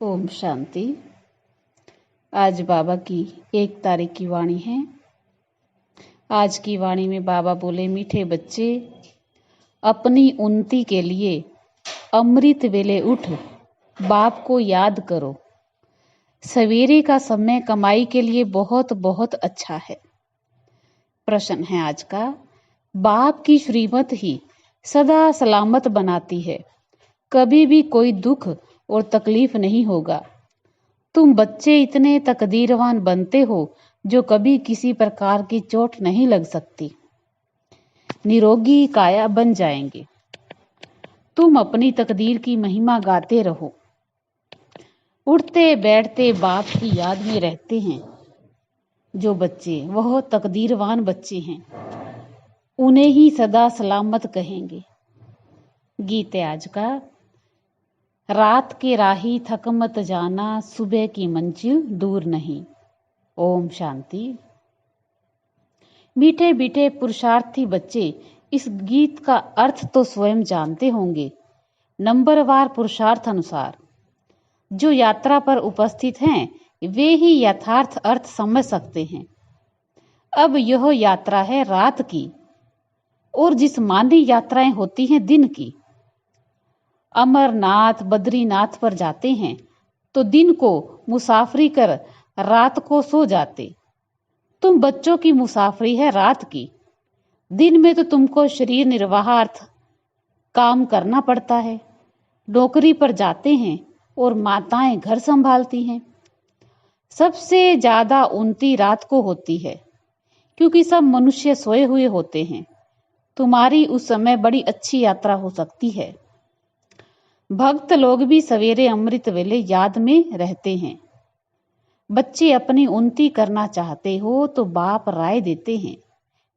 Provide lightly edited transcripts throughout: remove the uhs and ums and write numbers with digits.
ओम शांति। आज बाबा की 1 तारीख की वाणी है। आज की वाणी में बाबा बोले, मीठे बच्चे, अपनी उन्नति के लिए अमृत वेले उठ बाप को याद करो। सवेरे का समय कमाई के लिए बहुत बहुत अच्छा है। प्रश्न है आज का, बाप की श्रीमत ही सदा सलामत बनाती है, कभी भी कोई दुख और तकलीफ नहीं होगा। तुम बच्चे इतने तकदीरवान बनते हो जो कभी किसी प्रकार की चोट नहीं लग सकती, निरोगी काया बन जाएंगे। तुम अपनी तकदीर की महिमा गाते रहो। उठते बैठते बाप की याद में रहते हैं जो बच्चे, वह तकदीरवान बच्चे हैं, उन्हें ही सदा सलामत कहेंगे। गीत है आज का, रात के राही थक मत जाना, सुबह की मंजिल दूर नहीं। ओम शांति। मीठे मीठे पुरुषार्थी बच्चे, इस गीत का अर्थ तो स्वयं जानते होंगे। नंबरवार पुरुषार्थ अनुसार जो यात्रा पर उपस्थित हैं, वे ही यथार्थ अर्थ समझ सकते हैं। अब यह यात्रा है रात की, और जिस्मानी यात्राएं होती हैं दिन की। अमरनाथ बद्रीनाथ पर जाते हैं तो दिन को मुसाफरी कर रात को सो जाते। तुम बच्चों की मुसाफरी है रात की। दिन में तो तुमको शरीर निर्वाहार्थ काम करना पड़ता है। नौकरी पर जाते हैं और माताएं घर संभालती हैं। सबसे ज्यादा उन्नति रात को होती है, क्योंकि सब मनुष्य सोए हुए होते हैं। तुम्हारी उस समय बड़ी अच्छी यात्रा हो सकती है। भक्त लोग भी सवेरे अमृत वेले याद में रहते हैं। बच्चे अपनी उन्नति करना चाहते हो तो बाप राय देते हैं,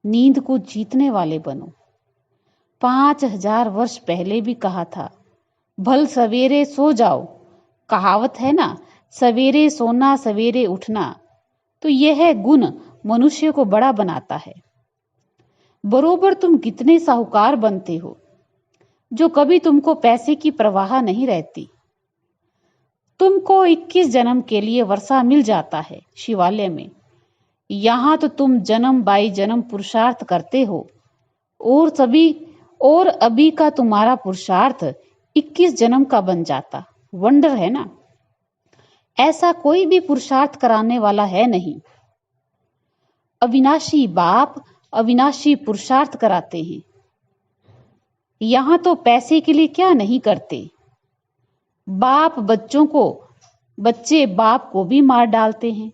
नींद को जीतने वाले बनो। 5000 वर्ष पहले भी कहा था, भल सवेरे सो जाओ। कहावत है ना, सवेरे सोना सवेरे उठना। तो यह गुण मनुष्य को बड़ा बनाता है। बरोबर तुम कितने साहूकार बनते हो जो कभी तुमको पैसे की परवाह नहीं रहती। तुमको 21 जन्म के लिए वर्षा मिल जाता है शिवालय में। यहां तो तुम जन्म बाई जन्म पुरुषार्थ करते हो, और अभी का तुम्हारा पुरुषार्थ 21 जन्म का बन जाता। वंडर है ना। ऐसा कोई भी पुरुषार्थ कराने वाला है नहीं। अविनाशी बाप अविनाशी पुरुषार्थ कराते हैं। यहां तो पैसे के लिए क्या नहीं करते। बच्चे बाप को भी मार डालते हैं।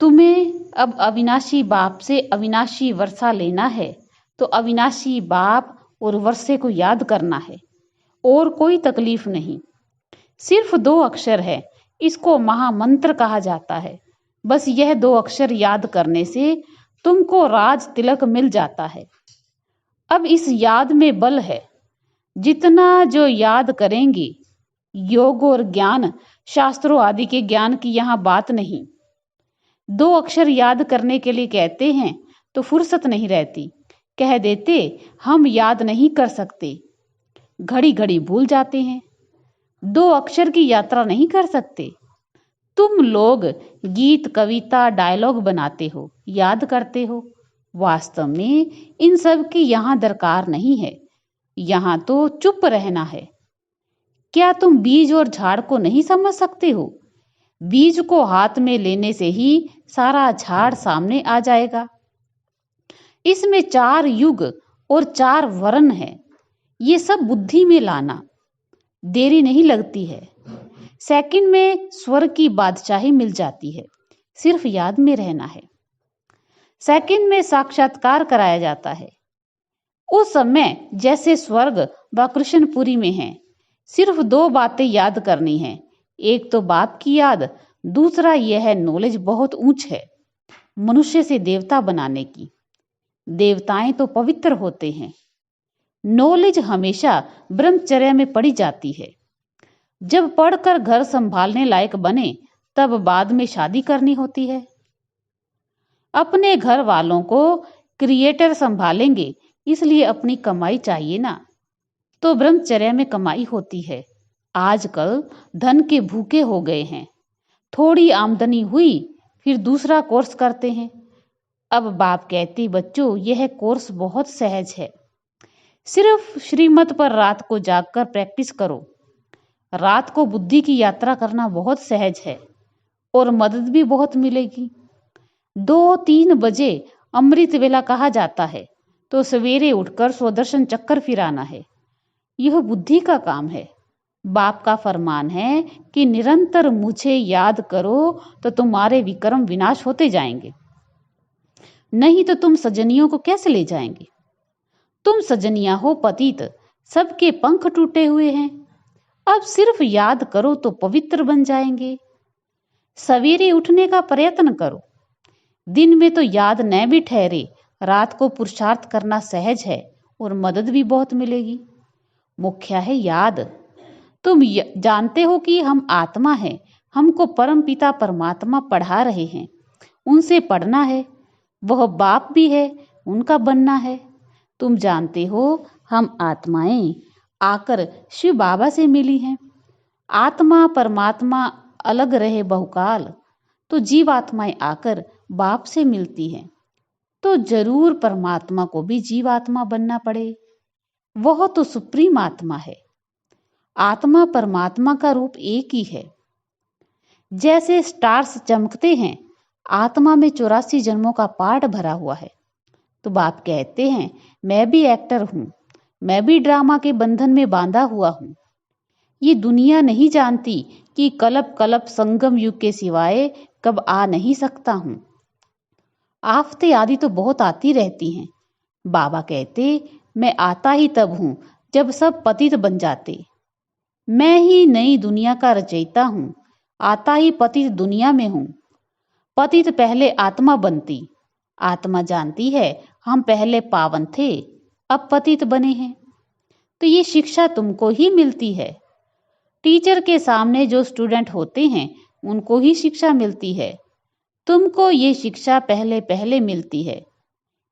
तुम्हें अब अविनाशी बाप से अविनाशी वर्षा लेना है तो अविनाशी बाप और वर्षे को याद करना है, और कोई तकलीफ नहीं। सिर्फ 2 अक्षर है, इसको महामंत्र कहा जाता है। बस यह 2 अक्षर याद करने से तुमको राज तिलक मिल जाता है। अब इस याद में बल है। जितना जो याद करेंगे, योग और ज्ञान, शास्त्रों आदि के ज्ञान की यहाँ बात नहीं। 2 अक्षर याद करने के लिए कहते हैं तो फुर्सत नहीं रहती। कह देते हम याद नहीं कर सकते, घड़ी घड़ी भूल जाते हैं। 2 अक्षर की यात्रा नहीं कर सकते। तुम लोग गीत कविता डायलॉग बनाते हो, याद करते हो। वास्तव में इन सब की यहां दरकार नहीं है। यहां तो चुप रहना है। क्या तुम बीज और झाड़ को नहीं समझ सकते हो? बीज को हाथ में लेने से ही सारा झाड़ सामने आ जाएगा। इसमें 4 युग और 4 वर्ण है। ये सब बुद्धि में लाना, देरी नहीं लगती है। सेकंड में स्वर्ग की बादशाही मिल जाती है। सिर्फ याद में रहना है। सेकंड में साक्षात्कार कराया जाता है। उस समय जैसे स्वर्ग व कृष्णपुरी में है। सिर्फ 2 बातें याद करनी है। एक तो बाप की याद, दूसरा यह नॉलेज बहुत ऊंच है, मनुष्य से देवता बनाने की। देवताएं तो पवित्र होते हैं। नॉलेज हमेशा ब्रह्मचर्य में पड़ी जाती है। जब पढ़कर घर संभालने लायक बने, तब बाद में शादी करनी होती है। अपने घर वालों को क्रिएटर संभालेंगे, इसलिए अपनी कमाई चाहिए ना। तो ब्रह्मचर्य में कमाई होती है। आजकल धन के भूखे हो गए हैं। थोड़ी आमदनी हुई फिर दूसरा कोर्स करते हैं। अब बाप कहते, बच्चों यह कोर्स बहुत सहज है, सिर्फ श्रीमत पर रात को जागकर प्रैक्टिस करो। रात को बुद्धि की यात्रा करना बहुत सहज है और मदद भी बहुत मिलेगी। 2-3 बजे अमृत वेला कहा जाता है तो सवेरे उठकर स्वदर्शन चक्कर फिराना है। यह बुद्धि का काम है। बाप का फरमान है कि निरंतर मुझे याद करो तो तुम्हारे विक्रम विनाश होते जाएंगे, नहीं तो तुम सजनियों को कैसे ले जाएंगे। तुम सजनिया हो पतित, सबके पंख टूटे हुए हैं। अब सिर्फ याद करो तो पवित्र बन जाएंगे। सवेरे उठने का प्रयत्न करो। दिन में तो याद न भी ठहरे, रात को पुरुषार्थ करना सहज है और मदद भी बहुत मिलेगी। मुख्य है याद। तुम जानते हो कि हम आत्मा हैं, हमको परम पिता परमात्मा पढ़ा रहे हैं, उनसे पढ़ना है। वह बाप भी है, उनका बनना है। तुम जानते हो हम आत्माएं आकर शिव बाबा से मिली हैं। आत्मा परमात्मा अलग रहे बहुकाल, तो जीवात्माएं आकर बाप से मिलती हैं, तो जरूर परमात्मा को भी जीवात्मा बनना पड़े। वह तो सुप्रीम आत्मा है। आत्मा परमात्मा का रूप एक ही है। जैसे स्टार्स चमकते हैं, आत्मा में 84 जन्मों का पाठ भरा हुआ है। तो बाप कहते हैं, मैं भी एक्टर हूं, मैं भी ड्रामा के बंधन में बांधा हुआ हूं। ये दुनिया नहीं जानती कि कलप कलप संगम युग के सिवाय कब आ नहीं सकता हूं। आफते आदि तो बहुत आती रहती हैं। बाबा कहते, मैं आता ही तब हूं जब सब पतित बन जाते। मैं ही नई दुनिया का रचयिता हूं, आता ही पतित दुनिया में हूं। पतित पहले आत्मा बनती, आत्मा जानती है हम पहले पावन थे, अब पतित बने हैं। तो ये शिक्षा तुमको ही मिलती है। टीचर के सामने जो स्टूडेंट होते हैं उनको ही शिक्षा मिलती है। तुमको ये शिक्षा पहले पहले मिलती है।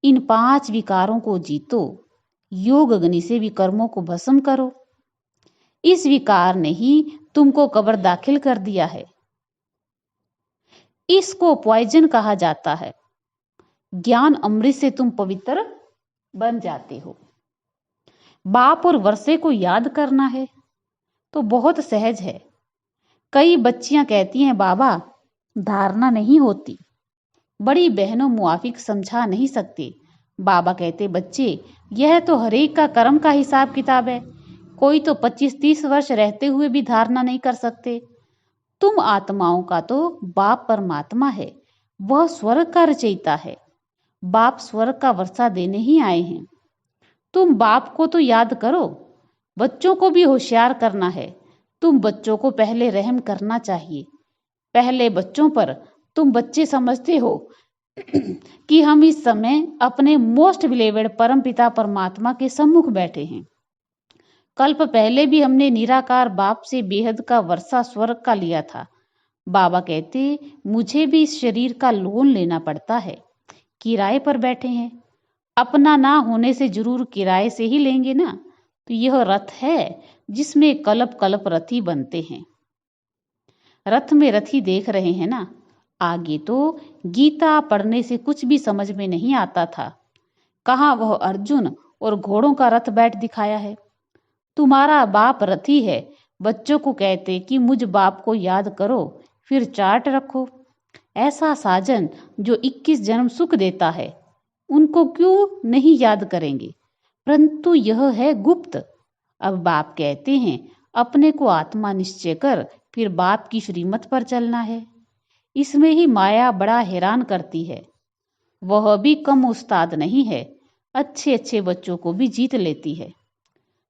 इन 5 विकारों को जीतो, योग अग्नि से विकर्मों को भस्म करो। इस विकार ने ही तुमको कब्र दाखिल कर दिया है। इसको पॉइजन कहा जाता है। ज्ञान अमृत से तुम पवित्र बन जाते हो। बाप और वर्षे को याद करना है तो बहुत सहज है। कई बच्चियां कहती हैं, बाबा धारणा नहीं होती, बड़ी बहनों मुआफिक समझा नहीं सकते। बाबा कहते, बच्चे यह तो हरेक का कर्म का हिसाब किताब है। कोई तो 25-30 वर्ष रहते हुए भी धारणा नहीं कर सकते। तुम आत्माओं का तो बाप परमात्मा है, वह स्वर्ग का रचयिता है। बाप स्वर्ग का वर्षा देने ही आए हैं। तुम बाप को तो याद करो, बच्चों को भी होशियार करना है। तुम बच्चों को पहले रहम करना चाहिए, पहले बच्चों पर। तुम बच्चे समझते हो कि हम इस समय अपने मोस्ट बिलीवेड परम पिता परमात्मा के सम्मुख बैठे हैं। कल्प पहले भी हमने निराकार बाप से बेहद का वर्षा स्वर्ग का लिया था। बाबा कहते, मुझे भी इस शरीर का लोन लेना पड़ता है। किराए पर बैठे हैं, अपना ना होने से जरूर किराए से ही लेंगे ना। तो यह रथ है जिसमें कल्प कल्प रथी बनते हैं। रथ में रथी देख रहे हैं ना। आगे तो गीता पढ़ने से कुछ भी समझ में नहीं आता था। कहाँ वह अर्जुन और घोड़ों का रथ बैठ दिखाया है। तुम्हारा बाप रथी है। बच्चों को कहते कि मुझ बाप को याद करो, फिर चार्ट रखो। ऐसा साजन जो 21 जन्म सुख देता है, उनको क्यों नहीं याद करेंगे। परंतु यह है गुप्त। अब बाप कहते हैं, अपने को आत्मा निश्चय कर, फिर बाप की श्रीमत पर चलना है। इसमें ही माया बड़ा हैरान करती है। वह भी कम उस्ताद नहीं है, अच्छे अच्छे बच्चों को भी जीत लेती है।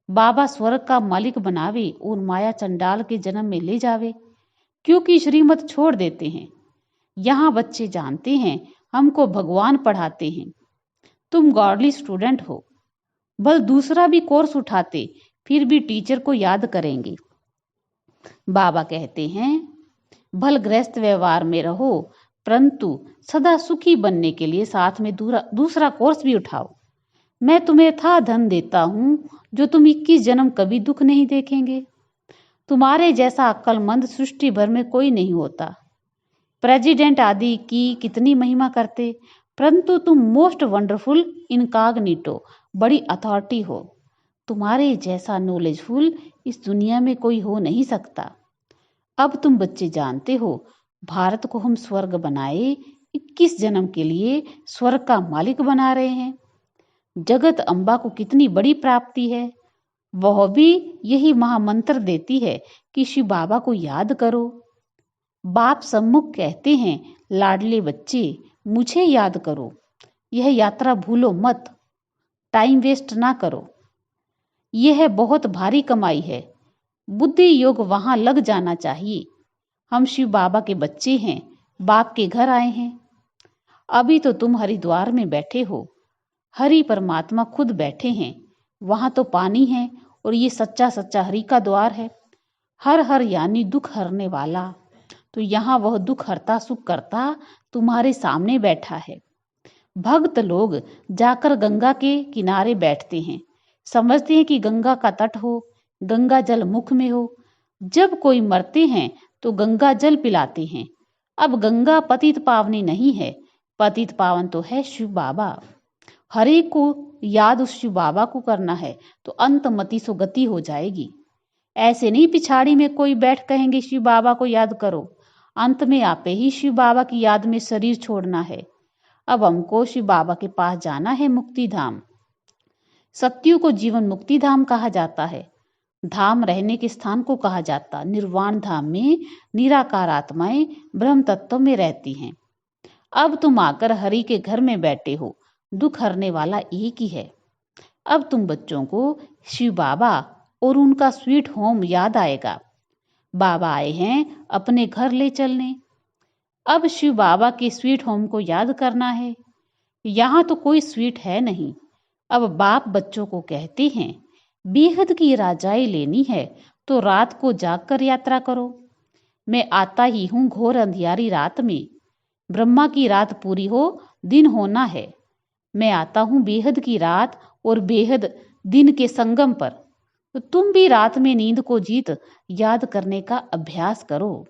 बाबा स्वर्ग का मालिक बनावे और माया चंडाल के जन्म में ले जावे, क्योंकि श्रीमत छोड़ देते हैं। यहाँ बच्चे जानते हैं हमको भगवान पढ़ाते हैं। तुम गॉडली स्टूडेंट हो। भल दूसरा भी कोर्स उठाते, फिर भी टीचर को याद करेंगे। बाबा कहते हैं, भल गृहस्थ व्यवहार में रहो, परंतु सदा सुखी बनने के लिए साथ में दूसरा कोर्स भी उठाओ। मैं तुम्हें था धन देता हूं जो तुम 21 जन्म कभी दुख नहीं देखेंगे। तुम्हारे जैसा अक्लमंद सृष्टि भर में कोई नहीं होता। प्रेसिडेंट आदि की कितनी महिमा करते, परंतु तुम मोस्ट वंडरफुल इनकॉग्निटो, बड़ी अथॉरिटी हो। तुम्हारे जैसा नॉलेजफुल इस दुनिया में कोई हो नहीं सकता। अब तुम बच्चे जानते हो, भारत को हम स्वर्ग बनाए 21 जन्म के लिए स्वर्ग का मालिक बना रहे हैं। जगत अम्बा को कितनी बड़ी प्राप्ति है। वह भी यही महामंत्र देती है कि शिव बाबा को याद करो। बाप सम्मुख कहते हैं, लाडले बच्चे मुझे याद करो। यह यात्रा भूलो मत, टाइम वेस्ट ना करो। यह बहुत भारी कमाई है। बुद्धि योग वहां लग जाना चाहिए। हम शिव बाबा के बच्चे हैं, बाप के घर आए हैं। अभी तो तुम हरिद्वार में बैठे हो, हरि परमात्मा खुद बैठे हैं। वहां तो पानी है और ये सच्चा सच्चा हरि का द्वार है। हर हर यानी दुख हरने वाला। तो यहाँ वह दुख हरता सुख करता तुम्हारे सामने बैठा है। भक्त लोग जाकर गंगा के किनारे बैठते हैं, समझते हैं कि गंगा का तट हो, गंगा जल मुख में हो। जब कोई मरते हैं तो गंगा जल पिलाते हैं। अब गंगा पतित पावनी नहीं है, पतित पावन तो है शिव बाबा। हरे को याद उस शिव बाबा को करना है तो अंतमति सो गति हो जाएगी। ऐसे नहीं पिछाड़ी में कोई बैठ कहेंगे शिव बाबा को याद करो। अंत में आपे ही शिव बाबा की याद में शरीर छोड़ना है। अब हमको शिव बाबा के पास जाना है, मुक्ति धाम। सत्युग को जीवन मुक्ति धाम कहा जाता है। धाम रहने के स्थान को कहा जाता। निर्वाण धाम में निराकार आत्माएं ब्रह्म तत्व में रहती हैं। अब तुम आकर हरि के घर में बैठे हो। दुख हरने वाला एक ही है। अब तुम बच्चों को शिव बाबा और उनका स्वीट होम याद आएगा। बाबा आए हैं अपने घर ले चलने। अब शिव बाबा के स्वीट होम को याद करना है। यहाँ तो कोई स्वीट है नहीं। अब बाप बच्चों को कहते हैं, बेहद की राजाई लेनी है तो रात को जागकर यात्रा करो। मैं आता ही हूँ घोर अंधियारी रात में। ब्रह्मा की रात पूरी हो, दिन होना है। मैं आता हूँ बेहद की रात और बेहद दिन के संगम पर। तो तुम भी रात में नींद को जीत याद करने का अभ्यास करो।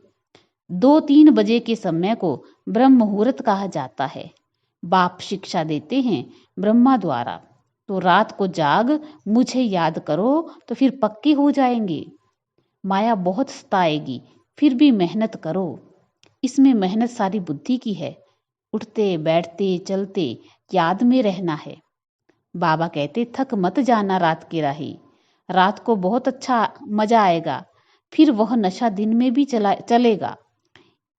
2-3 बजे के समय को ब्रह्म मुहूर्त कहा जाता है। बाप शिक्षा देते हैं ब्रह्मा द्वारा। तो रात को जाग मुझे याद करो तो फिर पक्के हो जाएंगे। माया बहुत सताएगी, फिर भी मेहनत करो। इसमें मेहनत सारी बुद्धि की है। उठते बैठते चलते याद में रहना है। बाबा कहते, थक मत जाना रात की राही। रात को बहुत अच्छा मजा आएगा, फिर वह नशा दिन में भी चलेगा।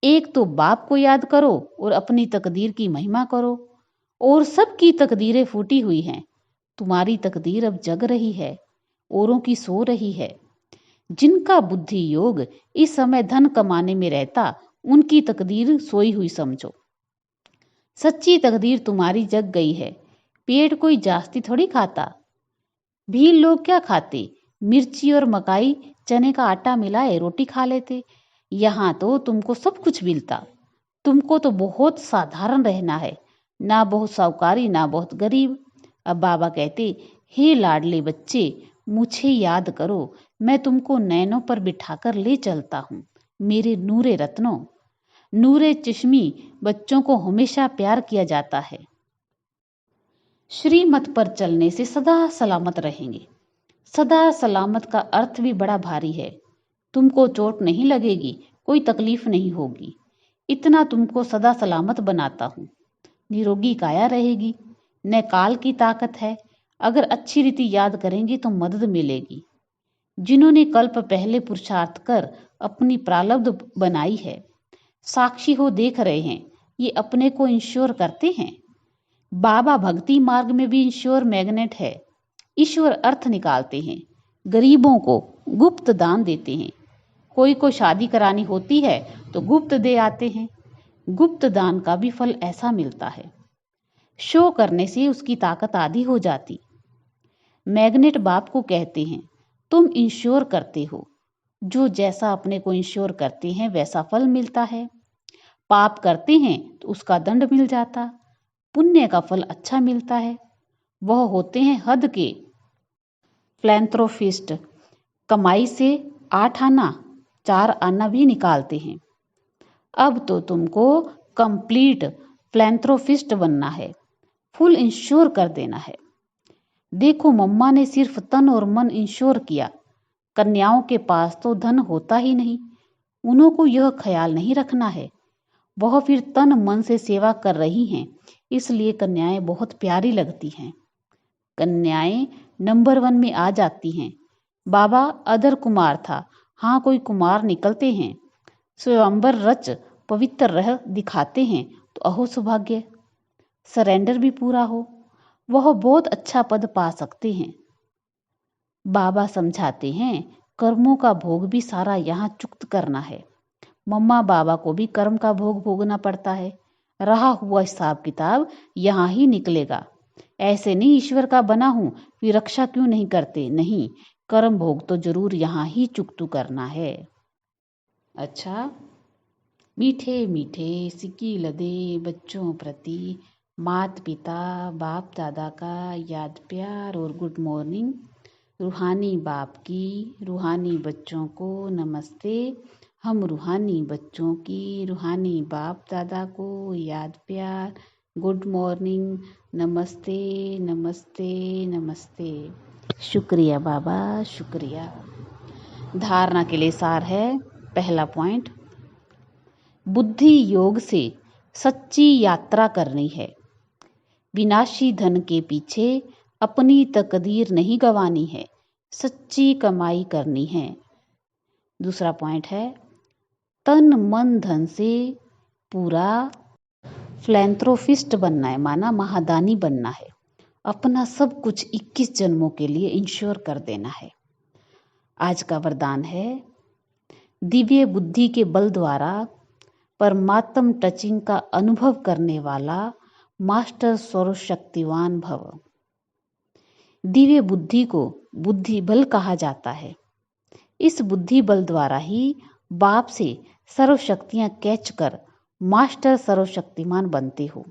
एक तो बाप को याद करो और अपनी तकदीर की महिमा करो। और सबकी तकदीरें फूटी हुई हैं। तुम्हारी तकदीर अब जग रही है, औरों की सो रही है। जिनका बुद्धि योग इस समय धन कमाने में रहता, उनकी तकदीर सोई हुई समझो। सच्ची तकदीर तुम्हारी जग गई है। पेट कोई जास्ती थोड़ी खाता। भील लोग क्या खाते? मिर्ची और मकाई, चने का आटा मिलाए रोटी खा लेते। यहाँ तो तुमको सब कुछ मिलता। तुमको तो बहुत साधारण रहना है, ना बहुत साहूकारी ना बहुत गरीब। अब बाबा कहते, हे लाडले बच्चे मुझे याद करो। मैं तुमको नैनों पर बिठाकर ले चलता हूँ। मेरे नूरे रत्नों, नूरे चश्मी बच्चों को हमेशा प्यार किया जाता है। श्रीमत पर चलने से सदा सलामत रहेंगे। सदा सलामत का अर्थ भी बड़ा भारी है। तुमको चोट नहीं लगेगी, कोई तकलीफ नहीं होगी। इतना तुमको सदा सलामत बनाता हूँ। निरोगी काया रहेगी। न काल की ताकत है। अगर अच्छी रीति याद करेंगे तो मदद मिलेगी। जिन्होंने कल्प पहले पुरुषार्थ कर अपनी प्रारब्ध बनाई है, साक्षी हो देख रहे हैं, ये अपने को इंश्योर करते हैं। बाबा भक्ति मार्ग में भी इंश्योर मैग्नेट है। ईश्वर अर्थ निकालते हैं। गरीबों को गुप्त दान देते हैं। कोई को शादी करानी होती है तो गुप्त दे आते हैं। गुप्त दान का भी फल ऐसा मिलता है। शो करने से उसकी ताकत आधी हो जाती। मैग्नेट बाप को कहते हैं, तुम इंश्योर करते हो। जो जैसा अपने को इंश्योर करते हैं वैसा फल मिलता है। पाप करते हैं तो उसका दंड मिल जाता। पुण्य का फल अच्छा मिलता है। वह होते हैं हद के फिलैंथ्रोपिस्ट। कमाई से 8 आना 4 आना भी निकालते हैं। अब तो तुमको कंप्लीट फिलैंथ्रोपिस्ट बनना है, फुल इंश्योर कर देना है। देखो मम्मा ने सिर्फ तन और मन इंश्योर किया, कन्याओं के पास तो धन होता ही नहीं। उन्हों को यह ख्याल नहीं रखना है, वह फिर तन मन से सेवा कर रही हैं, इसलिए कन्याएं बहुत प्यारी लगती हैं। कन्याएं नंबर 1 में आ जाती हैं। बाबा अदर कुमार था, हाँ कोई कुमार निकलते हैं, स्वयंवर रच पवित्र रह दिखाते हैं तो अहो सौभाग्य। सरेंडर भी पूरा हो, वह बहुत अच्छा पद पा सकते हैं। बाबा समझाते हैं कर्मों का भोग भी सारा यहाँ चुक्त करना है। मम्मा बाबा को भी कर्म का भोग भोगना पड़ता है, रहा हुआ हिसाब किताब यहाँ ही निकलेगा। ऐसे नहीं ईश्वर का बना हूं फिर रक्षा क्यों नहीं करते, नहीं, कर्म भोग तो जरूर यहाँ ही चुकतू करना है। अच्छा, मीठे मीठे सिक्की लदे बच्चों प्रति माता पिता बाप दादा का याद प्यार और गुड मॉर्निंग। रूहानी बाप की रूहानी बच्चों को नमस्ते। हम रूहानी बच्चों की रूहानी बाप दादा को याद प्यार, गुड मॉर्निंग, नमस्ते नमस्ते नमस्ते। शुक्रिया बाबा, शुक्रिया। धारणा के लिए सार है। पहला पॉइंट, बुद्धि योग से सच्ची यात्रा करनी है। विनाशी धन के पीछे अपनी तकदीर नहीं गंवानी है, सच्ची कमाई करनी है। दूसरा पॉइंट है, तन मन धन से पूरा फिलैंथ्रोपिस्ट बनना है, माना महादानी बनना है। अपना सब कुछ 21 जन्मों के लिए इंश्योर कर देना है। आज का वरदान है, दिव्य बुद्धि के बल द्वारा परमात्म टचिंग का अनुभव करने वाला मास्टर सर्वशक्तिवान भव। दिव्य बुद्धि को बुद्धि बल कहा जाता है। इस बुद्धि बल द्वारा ही बाप से सर्वशक्तियां कैच कर मास्टर सर्वशक्तिमान बनते हो।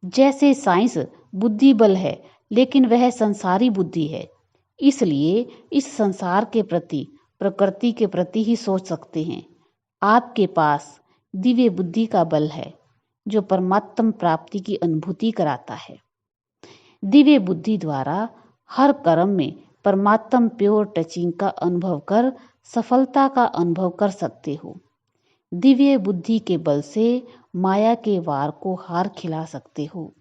जैसे साइंस बुद्धि बल है, लेकिन वह संसारी बुद्धि है, इसलिए इस संसार के प्रति, प्रकृति के प्रति ही सोच सकते हैं। आपके पास दिव्य बुद्धि का बल है जो परमात्म प्राप्ति की अनुभूति कराता है। दिव्य बुद्धि द्वारा हर कर्म में परमात्म प्योर टचिंग का अनुभव कर सफलता का अनुभव कर सकते हो। दिव्य बुद्धि के बल से माया के वार को हार खिला सकते हो।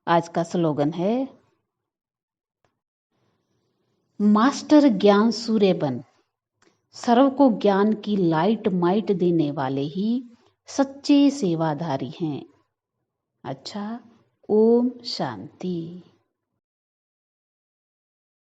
आज का स्लोगन है, मास्टर ज्ञान सूर्य बन, सर्व को ज्ञान की लाइट माइट देने वाले ही सच्चे सेवाधारी हैं। अच्छा, ओम शांति।